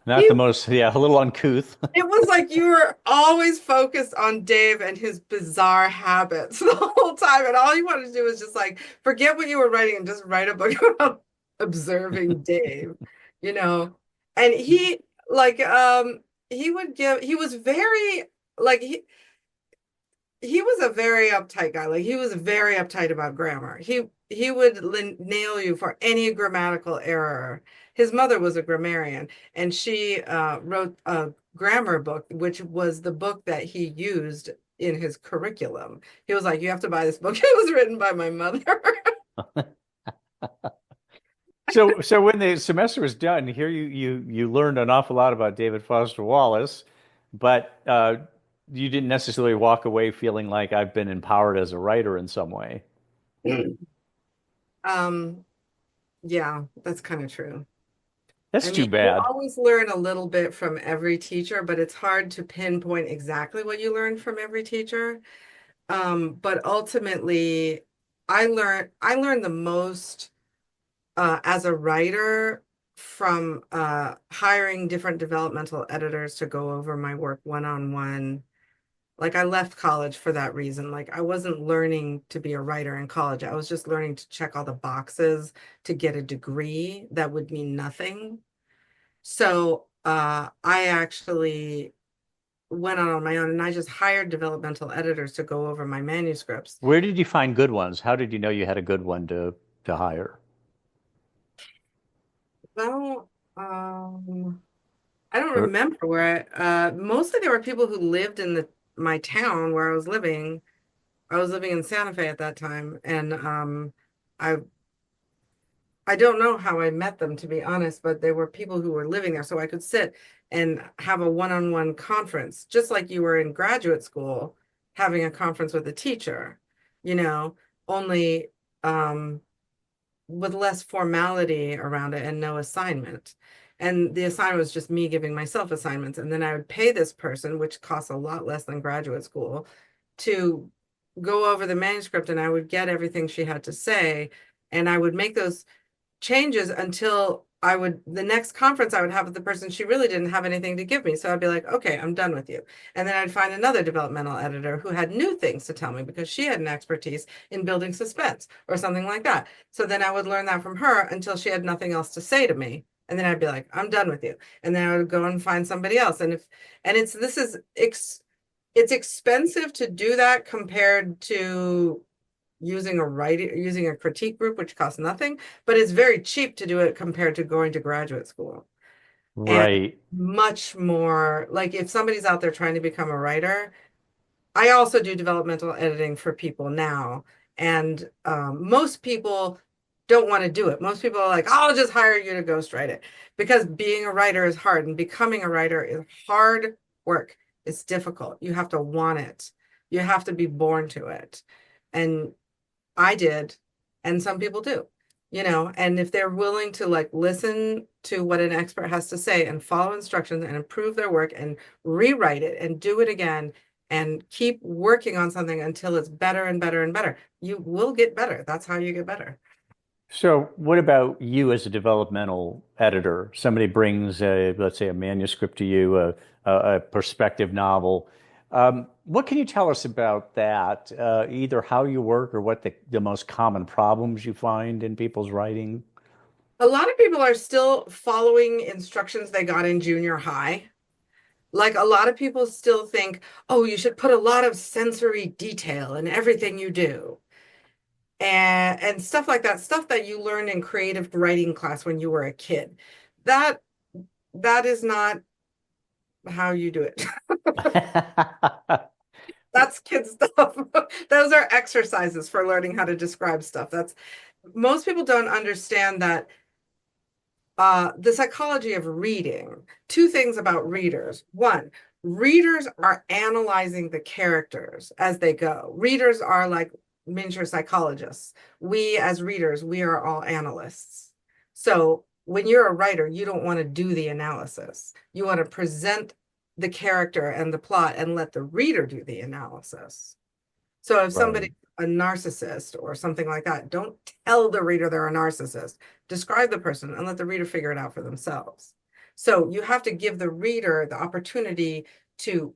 Not he the most, yeah, a little uncouth. It was like you were always focused on Dave and his bizarre habits the whole time. And all you wanted to do was just like forget what you were writing and just write a book about observing Dave, you know. And he was very like he was a very uptight guy. Like he was very uptight about grammar. He would nail you for any grammatical error. His mother was a grammarian, and she wrote a grammar book, which was the book that he used in his curriculum. He was like, "You have to buy this book." It was written by my mother. So when the semester was done, here you learned an awful lot about David Foster Wallace, but you didn't necessarily walk away feeling like I've been empowered as a writer in some way. Um, yeah, that's kind of true. That's I too mean, you bad. always learn a little bit from every teacher, but it's hard to pinpoint exactly what you learn from every teacher. But ultimately, I learned the most as a writer from hiring different developmental editors to go over my work one-on-one. Like I left college for that reason. Like I wasn't learning to be a writer in college. I was just learning to check all the boxes to get a degree that would mean nothing. So I actually went on my own and I just hired developmental editors to go over my manuscripts. Where did you find good ones? How did you know you had a good one to hire? Well, I don't Or- remember where mostly there were people who lived in my town where I was living. I was living in Santa Fe at that time, and I I don't know how I met them, to be honest, but they were people who were living there. So I could sit and have a one-on-one conference, just like you were in graduate school, having a conference with a teacher, you know, only with less formality around it and no assignment. And the assignment was just me giving myself assignments. And then I would pay this person, which costs a lot less than graduate school, to go over the manuscript and I would get everything she had to say. And I would make those changes until the next conference I would have with the person, she really didn't have anything to give me. So I'd be like, okay, I'm done with you. And then I'd find another developmental editor who had new things to tell me because she had an expertise in building suspense or something like that. So then I would learn that from her until she had nothing else to say to me. And then I'd be like, I'm done with you. And then I would go and find somebody else. And it's expensive to do that compared to using a critique group, which costs nothing, but it's very cheap to do it compared to going to graduate school. And Right. much more like if somebody's out there trying to become a writer, I also do developmental editing for people now. And most people don't want to do it. Most people are like, I'll just hire you to ghostwrite it because being a writer is hard and becoming a writer is hard work. It's difficult. You have to want it. You have to be born to it. And I did, and some people do, and if they're willing to like listen to what an expert has to say and follow instructions and improve their work and rewrite it and do it again and keep working on something until it's better and better and better, you will get better. That's how you get better. So what about you as a developmental editor? Somebody brings let's say a manuscript to you, a perspective novel. What can you tell us about that? Either how you work or what the most common problems you find in people's writing? A lot of people are still following instructions they got in junior high. Like a lot of people still think, oh, you should put a lot of sensory detail in everything you do. And stuff like that, stuff that you learned in creative writing class when you were a kid. That that is not how you do it. That's kid stuff. Those are exercises for learning how to describe stuff. That's most people don't understand that the psychology of reading. Two things about readers. One, readers are analyzing the characters as they go. Readers are like miniature psychologists. We as readers, we are all analysts. So when you're a writer, you don't want to do the analysis. You want to present the character and the plot and let the reader do the analysis. So if somebody Right. a narcissist or something like that, don't tell the reader they're a narcissist. Describe the person and let the reader figure it out for themselves. So you have to give the reader the opportunity to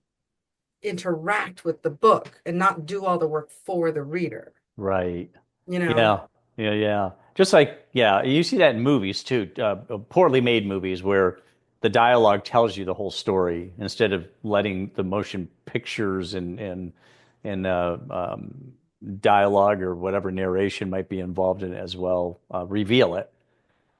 interact with the book and not do all the work for the reader. Right. You know? Yeah. Yeah. Yeah. Just like, yeah, you see that in movies too, poorly made movies where the dialogue tells you the whole story instead of letting the motion pictures and dialogue or whatever narration might be involved in it as well, reveal it.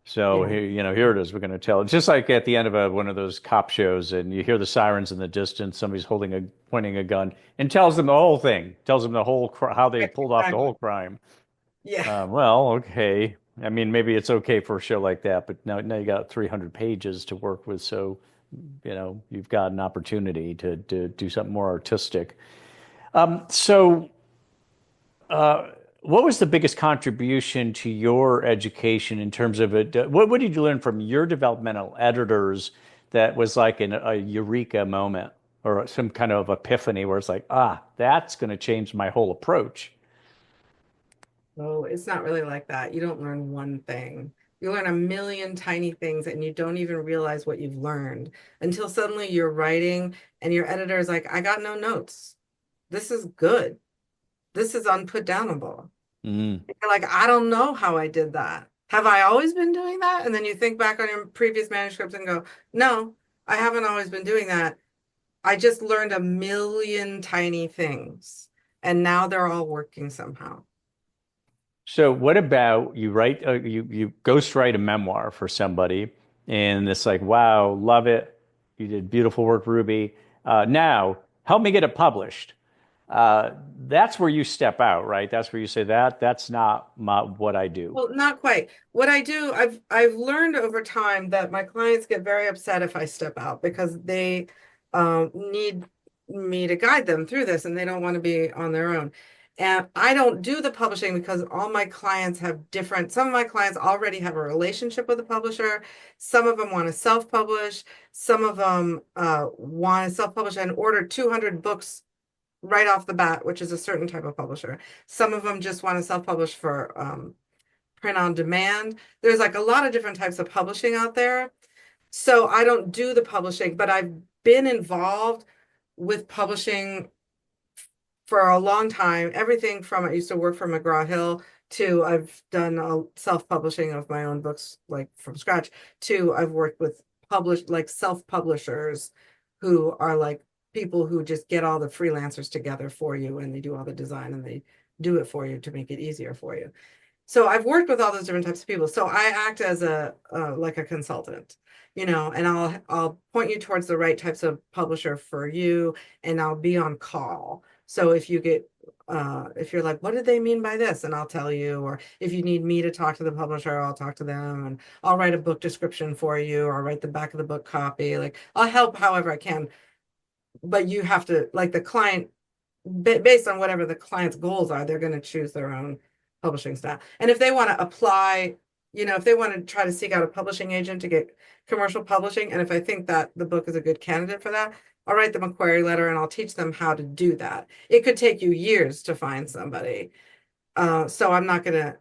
So Yeah. here, here it is. We're going to tell. It's just like at the end of one of those cop shows, and you hear the sirens in the distance. Somebody's pointing a gun, and tells them the whole thing. Tells them the whole how they pulled off the Exactly. whole crime. Yeah. Well, okay. I mean, maybe it's okay for a show like that, but now you got 300 pages to work with, so you've got an opportunity to do something more artistic. So. What was the biggest contribution to your education in terms of it? What did you learn from your developmental editors that was like a eureka moment or some kind of epiphany where it's like, that's going to change my whole approach? Oh, it's not really like that. You don't learn one thing. You learn a million tiny things and you don't even realize what you've learned until suddenly you're writing and your editor is like, I got no notes. This is good. This is unputdownable. Mm. You're like, I don't know how I did that. Have I always been doing that? And then you think back on your previous manuscripts and go, no, I haven't always been doing that. I just learned a million tiny things and now they're all working somehow. So what about you write you ghostwrite a memoir for somebody and it's like, wow, love it. You did beautiful work, Ruby. Now help me get it published. That's where you step out, right? That's where you say that's not what I do. Well, not quite. What I do, I've learned over time that my clients get very upset if I step out because they need me to guide them through this and they don't want to be on their own. And I don't do the publishing because all my clients have different, some of my clients already have a relationship with the publisher. Some of them want to self-publish. Some of them want to self-publish and order 200 books right off the bat, which is a certain type of publisher. Some of them just want to self-publish for print on demand. There's like a lot of different types of publishing out there. So I don't do the publishing, but I've been involved with publishing for a long time. Everything from I used to work for McGraw-Hill to I've done a self-publishing of my own books like from scratch to I've worked with published like self-publishers who are like people who just get all the freelancers together for you and they do all the design and they do it for you to make it easier for you. So I've worked with all those different types of people. So I act as a like a consultant, and I'll point you towards the right types of publisher for you, and I'll be on call. So if you get if you're like, what did they mean by this? And I'll tell you, or if you need me to talk to the publisher, I'll talk to them and I'll write a book description for you or write the back of the book copy. Like I'll help however I can. But you have to, like the client, based on whatever the client's goals are, they're going to choose their own publishing style. And if they want to apply, if they want to try to seek out a publishing agent to get commercial publishing, and if I think that the book is a good candidate for that, I'll write them a query letter and I'll teach them how to do that. It could take you years to find somebody. So I'm not going to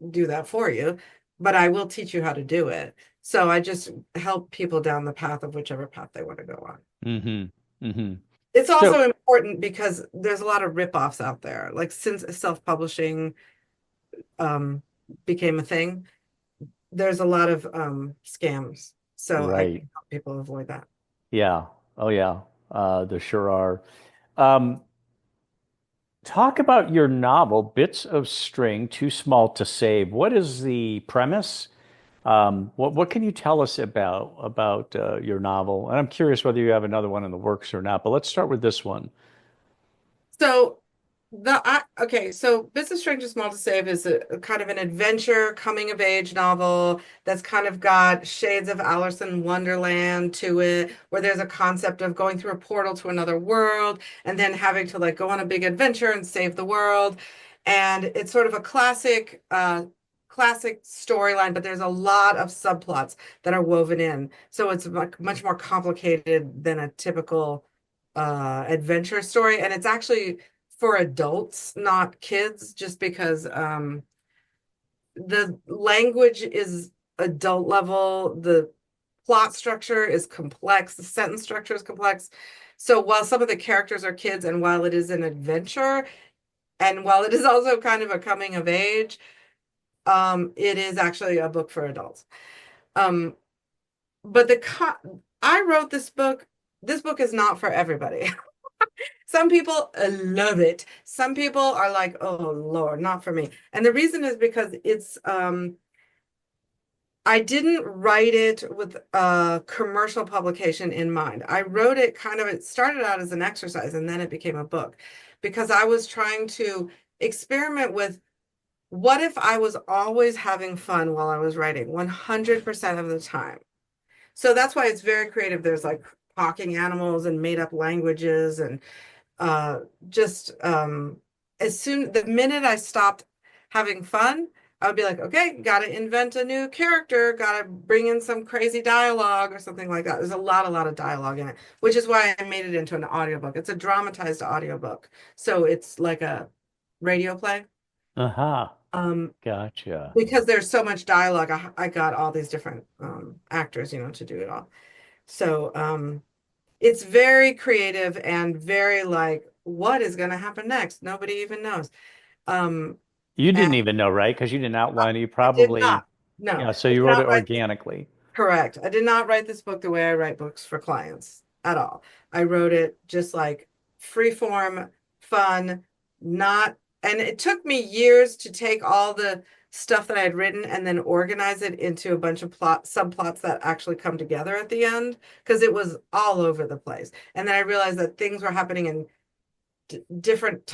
do that for you, but I will teach you how to do it. So I just help people down the path of whichever path they want to go on. Mm-hmm. Mm-hmm. It's So, also important because there's a lot of ripoffs out there. Like since self-publishing became a thing, there's a lot of scams. So I right. can help people avoid that. Yeah. Oh, yeah. There sure are. Um, Talk about your novel, Bits of String, Too Small to Save. What is the premise? What can you tell us about your novel? And I'm curious whether you have another one in the works or not, but let's start with this one. So so Bits of String Too Small to Save is a kind of an adventure coming of age novel that's kind of got shades of Alice in Wonderland to it, where there's a concept of going through a portal to another world and then having to like go on a big adventure and save the world. And it's sort of a classic storyline, but there's a lot of subplots that are woven in. So it's much more complicated than a typical adventure story. And it's actually for adults, not kids, just because the language is adult level, the plot structure is complex, the sentence structure is complex. So while some of the characters are kids, and while it is an adventure, and while it is also kind of a coming of age, it is actually a book for adults. But I wrote this book. This book is not for everybody. Some people love it. Some people are like, oh Lord, not for me. And the reason is because it's I didn't write it with a commercial publication in mind. I wrote it it started out as an exercise and then it became a book because I was trying to experiment with what if I was always having fun while I was writing 100% of the time. So that's why it's very creative. There's like talking animals and made up languages and just the minute I stopped having fun, I would be like, okay, got to invent a new character, got to bring in some crazy dialogue or something like that. There's a lot of dialogue in it, which is why I made it into an audiobook. It's a dramatized audiobook. So it's like a radio play. Uh-huh. Um, Gotcha. because there's so much dialogue, I got all these different actors, to do it all. So it's very creative and very like, what is going to happen next? Nobody even knows. You And didn't even know, right? Because you didn't outline it. You I did probably, not. No, yeah, so I did you wrote not it write. organically. Correct. I did not write this book the way I write books for clients at all. I wrote it just like free form, fun, not, and it took me years to take all the stuff that I had written and then organize it into a bunch of subplots that actually come together at the end because it was all over the place. And then I realized that things were happening in different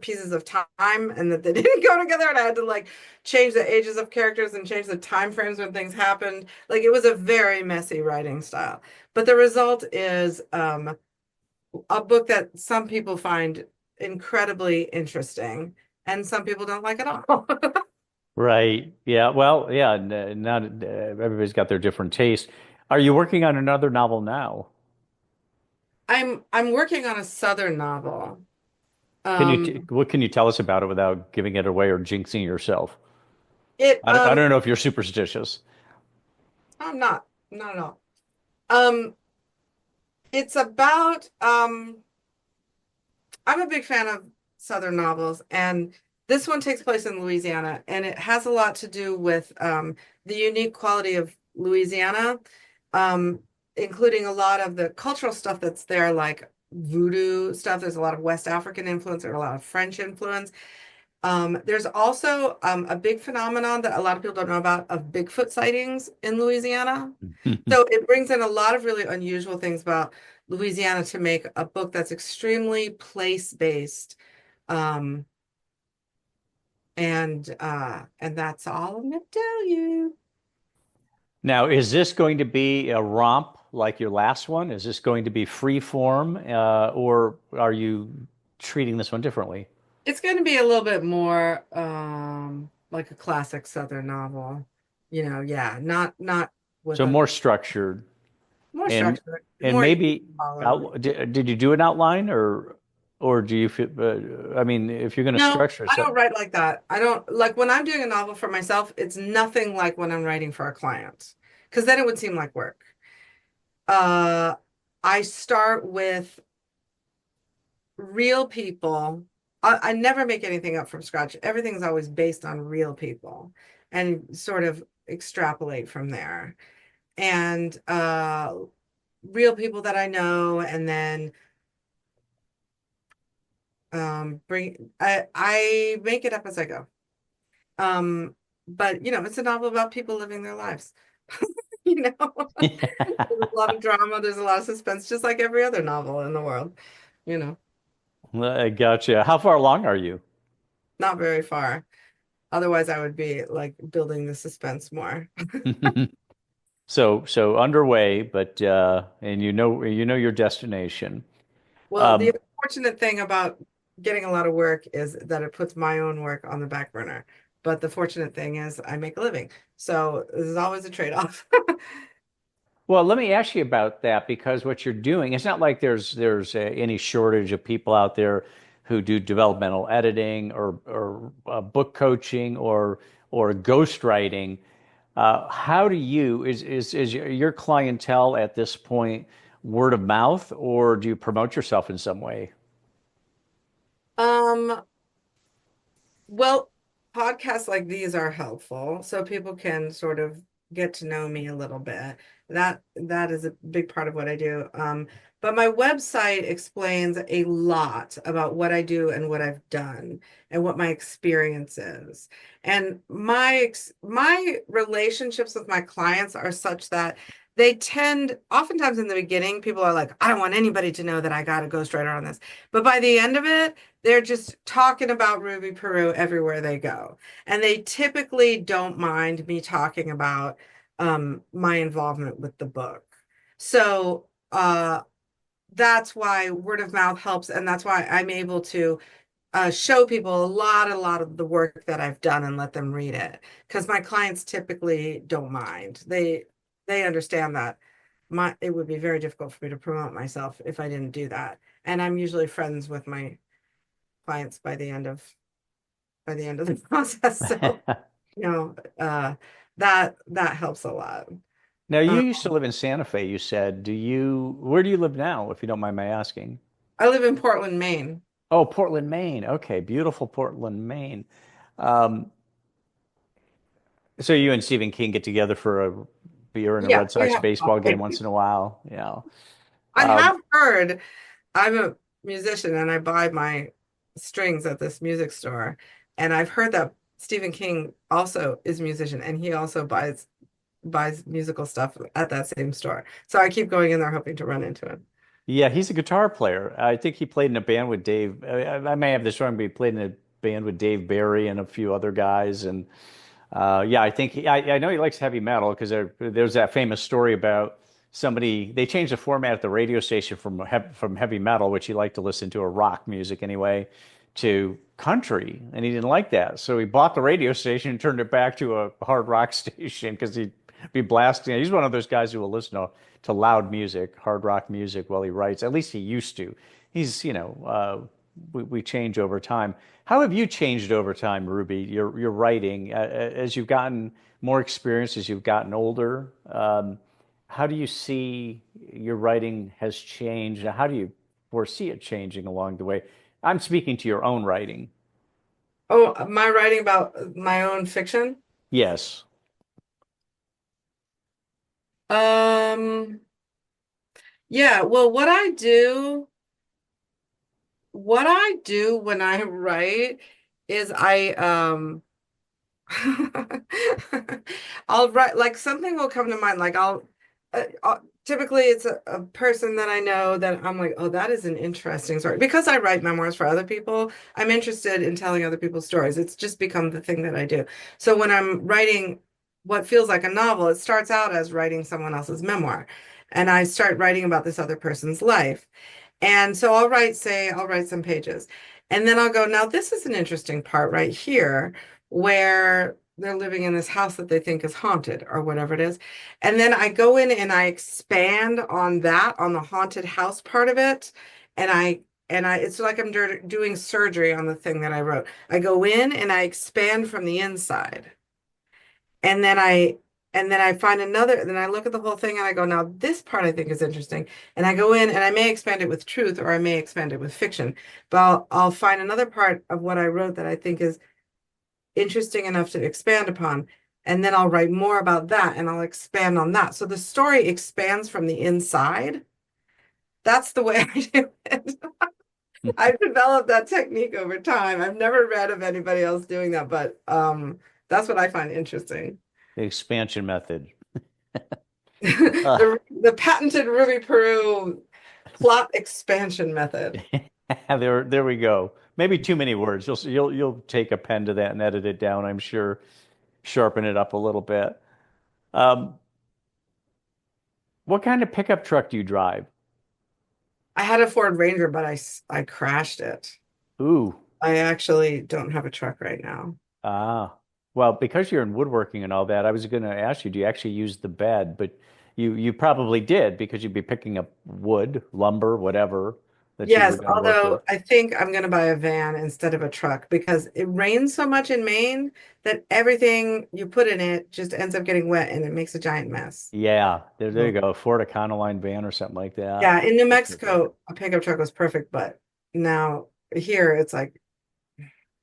pieces of time and that they didn't go together and I had to like change the ages of characters and change the time frames when things happened. Like it was a very messy writing style. But the result is a book that some people find incredibly interesting and some people don't like at all. Right. Yeah. Well, yeah. Not everybody's got their different taste. Are you working on another novel now? I'm working on a Southern novel. What can you tell us about it without giving it away or jinxing yourself? It I don't know if you're superstitious. I'm not at all. Um it's about I'm a big fan of Southern novels, and this one takes place in Louisiana, and it has a lot to do with the unique quality of Louisiana, um, including a lot of the cultural stuff that's there, like voodoo stuff. There's a lot of West African influence, there's a lot of French influence. There's also a big phenomenon that a lot of people don't know about of Bigfoot sightings in Louisiana. So it brings in a lot of really unusual things about Louisiana to make a book that's extremely place-based. Um, and that's all I'm gonna tell you. Now, is this going to be a romp like your last one? Is this going to be free form, or are you treating this one differently? It's going to be a little bit more like a classic Southern novel. Yeah, not with So a more structured more and structure, and more easy to maybe follow. did you do an outline or do you feel, I mean, if you're going to No, structure I it, don't write like that. I don't like when I'm doing a novel for myself, it's nothing like when I'm writing for a client, because then it would seem like work. Uh, I start with real people. I never make anything up from scratch. Everything's always based on real people and sort of extrapolate from there. And real people that I know, and then I make it up as I go. Um, but it's a novel about people living their lives. You know, there's a lot of drama, there's a lot of suspense, just like every other novel in the world, you know, I gotcha. How far along are you? not very far. Otherwise, I would be like building the suspense more. So underway, but and you know your destination. Well, the Um, unfortunate thing about getting a lot of work is that it puts my own work on the back burner. But the fortunate thing is I make a living. So this is always a trade-off. well, let me ask you about that because what you're doing, it's not like there's any shortage of people out there who do developmental editing or book coaching or ghostwriting. How do you is your clientele at this point word of mouth, or do you promote yourself in some way? Um, well, podcasts like these are helpful, so people can sort of get to know me a little bit. That is a big part of what I do. But my website explains a lot about what I do and what I've done and what my experience is. And my relationships with my clients are such that they tend, oftentimes in the beginning, people are like, I don't want anybody to know that I got a ghostwriter on this. But by the end of it, they're just talking about Ruby Peru everywhere they go. And they typically don't mind me talking about my involvement with the book. So that's why word of mouth helps. And that's why I'm able to show people a lot of the work that I've done and let them read it. Because my clients typically don't mind. They understand that it would be very difficult for me to promote myself if I didn't do that. And I'm usually friends with my clients by the end of the process. So, you know, that helps a lot. Now, you Um, used to live in Santa Fe, you said. Where do you live now, if you don't mind my asking? I live in Portland, Maine. Oh, Portland, Maine. Okay, beautiful Portland, Maine. Um, so you and Stephen King get together for a beer and a Yeah, Red we Sox have baseball game once in a while. Yeah. I Um, have heard I'm a musician and I buy my strings at this music store. And I've heard that Stephen King also is a musician and he also buys musical stuff at that same store. So I keep going in there hoping to run into him. yeah, he's a guitar player. I think he played in a band with Dave. I may have this wrong, but he played in a band with Dave Barry and a few other guys. And yeah, I think I know he likes heavy metal because there's that famous story about somebody they changed the format at the radio station from heavy metal, which he liked to listen to, or rock music anyway, to country, and he didn't like that. So he bought the radio station and turned it back to a hard rock station because he'd be blasting. He's one of those guys who will listen to loud music, hard rock music while he writes. At least he used to. He's, we change over time. How have you changed over time, Ruby? Your writing as you've gotten more experience, as you've gotten older. How do you see your writing has changed? How do you foresee it changing along the way? I'm speaking to your own writing. Oh, my writing about my own fiction? Yes. Um, yeah, well, what I do when I write is I'll write like something will come to mind. Like typically it's a person that I know that I'm like, oh, that is an interesting story. Because I write memoirs for other people, I'm interested in telling other people's stories. It's just become the thing that I do. So when I'm writing what feels like a novel, it starts out as writing someone else's memoir. And I start writing about this other person's life. And so I'll write some pages. And then I'll go, now this is an interesting part right here where they're living in this house that they think is haunted or whatever it is. And then I go in and I expand on that, on the haunted house part of it. It's like I'm doing surgery on the thing that I wrote. I go in and I expand from the inside. And then I find another, then I look at the whole thing and I go, now this part I think is interesting. And I go in and I may expand it with truth or I may expand it with fiction. But I'll find another part of what I wrote that I think is interesting enough to expand upon. And then I'll write more about that and I'll expand on that. So the story expands from the inside. That's the way I do it. I've developed that technique over time. I've never read of anybody else doing that, but that's what I find interesting. The expansion method. Uh, The patented Ruby Peru plot expansion method. there we go. Maybe too many words. You'll take a pen to that and edit it down, I'm sure. Sharpen it up a little bit. Um, what kind of pickup truck do you drive? I had a Ford Ranger, but I crashed it. Ooh, I actually don't have a truck right now. ah. Well, because you're in woodworking and all that, I was going to ask you, do you actually use the bed? But you probably did because you'd be picking up wood, lumber, whatever. that you were Yes, going to work with? although I think I'm going to buy a van instead of a truck because it rains so much in Maine that everything you put in it just ends up getting wet and it makes a giant mess. Yeah, there you Mhm. go. Ford Econoline van or something like that. Yeah, in New That's perfect. Mexico, a pickup truck was perfect, but now here it's like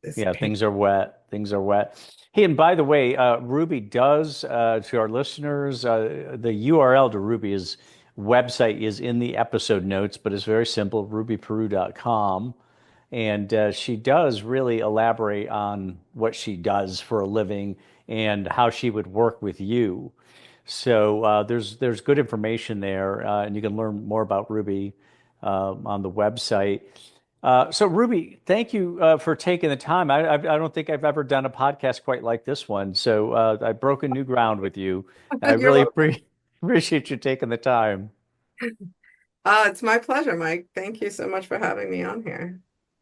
this Yeah, pain. things are wet. Things are wet. Hey, and by the way, Ruby does, to our listeners, the URL to Ruby's website is in the episode notes, but it's very simple, rubyperu.com. And she does really elaborate on what she does for a living and how she would work with you. So there's good information there, and you can learn more about Ruby on the website. So Ruby, thank you for taking the time. I don't think I've ever done a podcast quite like this one. So I've broken new ground with you. I You're really welcome. appreciate you taking the time. It's my pleasure, Mike. Thank you so much for having me on here.